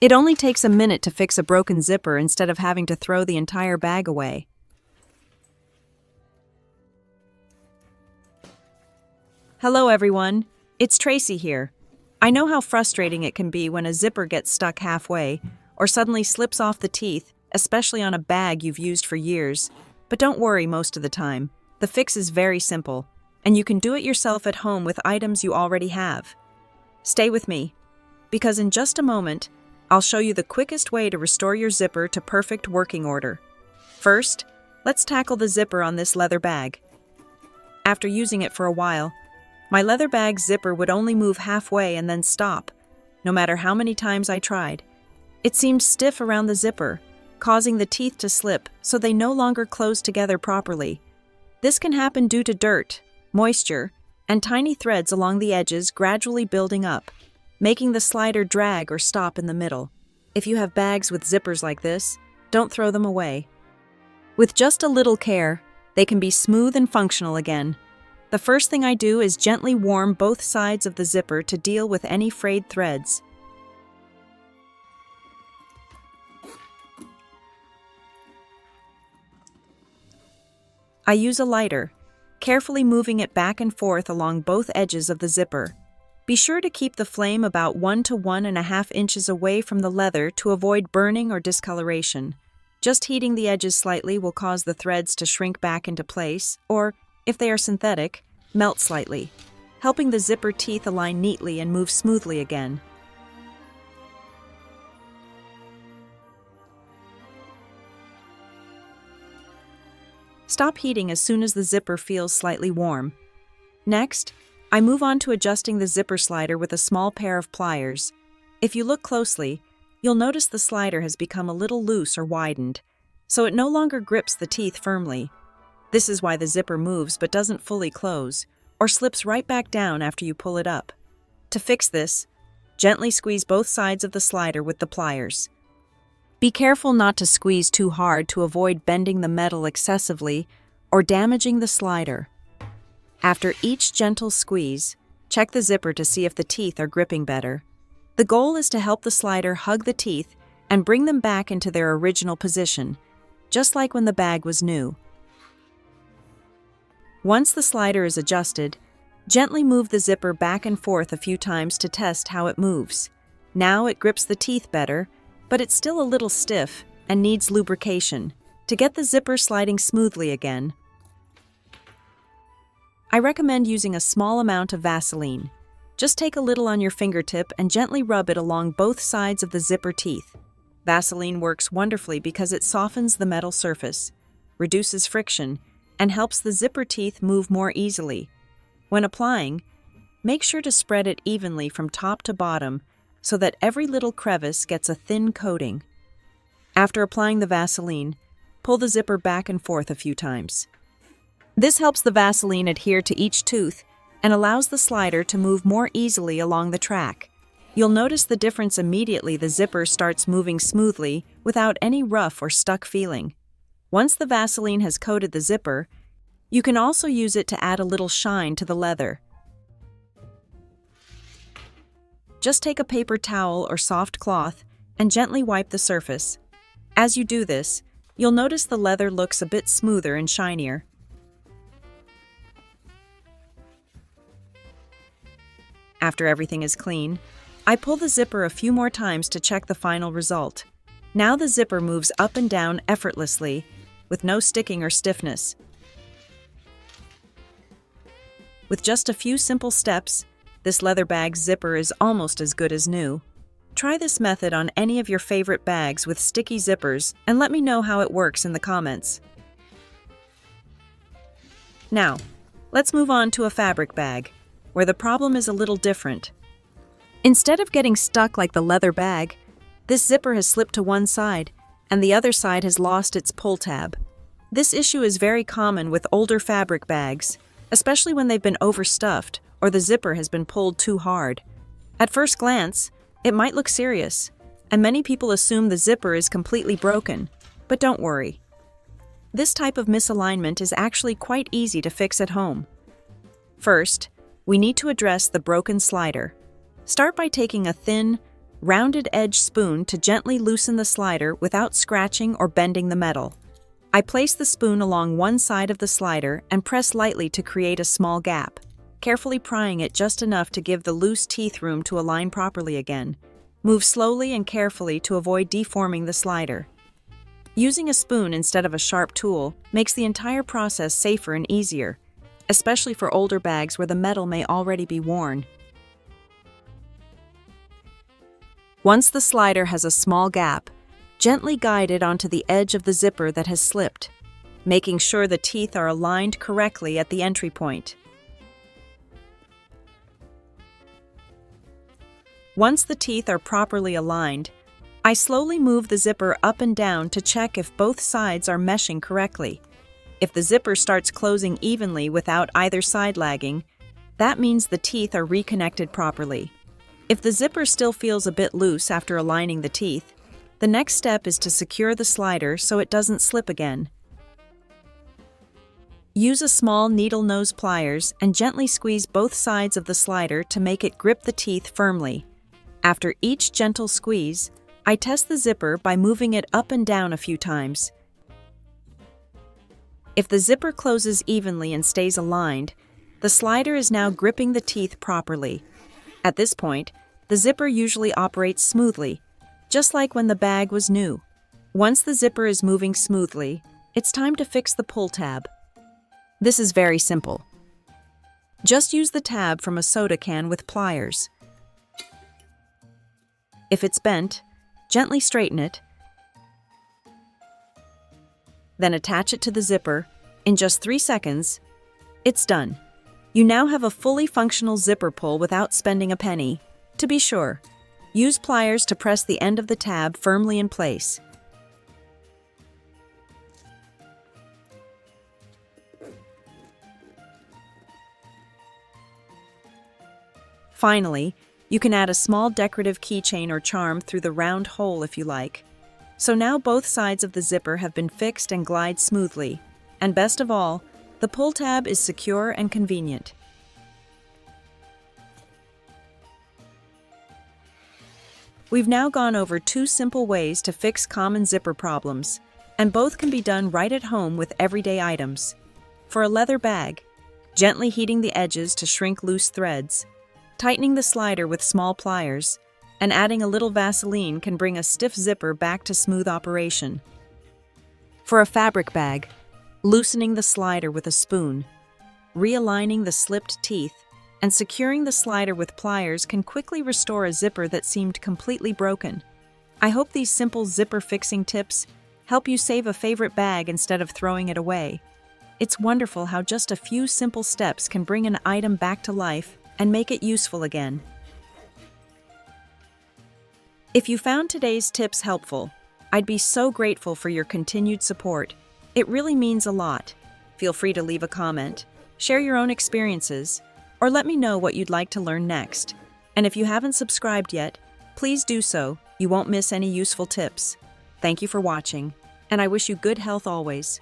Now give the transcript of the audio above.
It only takes a minute to fix a broken zipper instead of having to throw the entire bag away. Hello everyone, it's Tracy here. I know how frustrating it can be when a zipper gets stuck halfway or suddenly slips off the teeth, especially on a bag you've used for years. But don't worry most of the time. The fix is very simple, and you can do it yourself at home with items you already have. Stay with me, because in just a moment, I'll show you the quickest way to restore your zipper to perfect working order. First, let's tackle the zipper on this leather bag. After using it for a while, my leather bag's zipper would only move halfway and then stop, no matter how many times I tried. It seemed stiff around the zipper, causing the teeth to slip so they no longer close together properly. This can happen due to dirt, moisture, and tiny threads along the edges gradually building up, making the slider drag or stop in the middle. If you have bags with zippers like this, don't throw them away. With just a little care, they can be smooth and functional again. The first thing I do is gently warm both sides of the zipper to deal with any frayed threads. I use a lighter, carefully moving it back and forth along both edges of the zipper. Be sure to keep the flame about 1 to 1.5 inches away from the leather to avoid burning or discoloration. Just heating the edges slightly will cause the threads to shrink back into place, or, if they are synthetic, melt slightly, helping the zipper teeth align neatly and move smoothly again. Stop heating as soon as the zipper feels slightly warm. Next, I move on to adjusting the zipper slider with a small pair of pliers. If you look closely, you'll notice the slider has become a little loose or widened, so it no longer grips the teeth firmly. This is why the zipper moves but doesn't fully close, or slips right back down after you pull it up. To fix this, gently squeeze both sides of the slider with the pliers. Be careful not to squeeze too hard to avoid bending the metal excessively or damaging the slider. After each gentle squeeze, check the zipper to see if the teeth are gripping better. The goal is to help the slider hug the teeth and bring them back into their original position, just like when the bag was new. Once the slider is adjusted, gently move the zipper back and forth a few times to test how it moves. Now it grips the teeth better, but it's still a little stiff and needs lubrication to get the zipper sliding smoothly again. I recommend using a small amount of Vaseline. Just take a little on your fingertip and gently rub it along both sides of the zipper teeth. Vaseline works wonderfully because it softens the metal surface, reduces friction, and helps the zipper teeth move more easily. When applying, make sure to spread it evenly from top to bottom so that every little crevice gets a thin coating. After applying the Vaseline, pull the zipper back and forth a few times. This helps the Vaseline adhere to each tooth and allows the slider to move more easily along the track. You'll notice the difference immediately the zipper starts moving smoothly without any rough or stuck feeling. Once the Vaseline has coated the zipper, you can also use it to add a little shine to the leather. Just take a paper towel or soft cloth and gently wipe the surface. As you do this, you'll notice the leather looks a bit smoother and shinier. After everything is clean, I pull the zipper a few more times to check the final result. Now the zipper moves up and down effortlessly, with no sticking or stiffness. With just a few simple steps, this leather bag's zipper is almost as good as new. Try this method on any of your favorite bags with sticky zippers and let me know how it works in the comments. Now, let's move on to a fabric bag, where the problem is a little different. Instead of getting stuck like the leather bag, this zipper has slipped to one side, and the other side has lost its pull tab. This issue is very common with older fabric bags, especially when they've been overstuffed or the zipper has been pulled too hard. At first glance, it might look serious, and many people assume the zipper is completely broken, but don't worry. This type of misalignment is actually quite easy to fix at home. First, we need to address the broken slider. Start by taking a thin, rounded edge spoon to gently loosen the slider without scratching or bending the metal. I place the spoon along one side of the slider and press lightly to create a small gap, carefully prying it just enough to give the loose teeth room to align properly again. Move slowly and carefully to avoid deforming the slider. Using a spoon instead of a sharp tool makes the entire process safer and easier, especially for older bags where the metal may already be worn. Once the slider has a small gap, gently guide it onto the edge of the zipper that has slipped, making sure the teeth are aligned correctly at the entry point. Once the teeth are properly aligned, I slowly move the zipper up and down to check if both sides are meshing correctly. If the zipper starts closing evenly without either side lagging, that means the teeth are reconnected properly. If the zipper still feels a bit loose after aligning the teeth, the next step is to secure the slider so it doesn't slip again. Use a small needle nose pliers and gently squeeze both sides of the slider to make it grip the teeth firmly. After each gentle squeeze, I test the zipper by moving it up and down a few times. If the zipper closes evenly and stays aligned, the slider is now gripping the teeth properly. At this point, the zipper usually operates smoothly, just like when the bag was new. Once the zipper is moving smoothly, it's time to fix the pull tab. This is very simple. Just use the tab from a soda can with pliers. If it's bent, gently straighten it, then attach it to the zipper. In just 3 seconds, it's done. You now have a fully functional zipper pull without spending a penny. To be sure, use pliers to press the end of the tab firmly in place. Finally, you can add a small decorative keychain or charm through the round hole if you like. So now both sides of the zipper have been fixed and glide smoothly. And best of all, the pull tab is secure and convenient. We've now gone over 2 simple ways to fix common zipper problems, and both can be done right at home with everyday items. For a leather bag, gently heating the edges to shrink loose threads, tightening the slider with small pliers, and adding a little Vaseline can bring a stiff zipper back to smooth operation. For a fabric bag, loosening the slider with a spoon, realigning the slipped teeth, and securing the slider with pliers can quickly restore a zipper that seemed completely broken. I hope these simple zipper fixing tips help you save a favorite bag instead of throwing it away. It's wonderful how just a few simple steps can bring an item back to life and make it useful again. If you found today's tips helpful, I'd be so grateful for your continued support. It really means a lot. Feel free to leave a comment, share your own experiences, or let me know what you'd like to learn next. And if you haven't subscribed yet, please do so. You won't miss any useful tips. Thank you for watching, and I wish you good health always.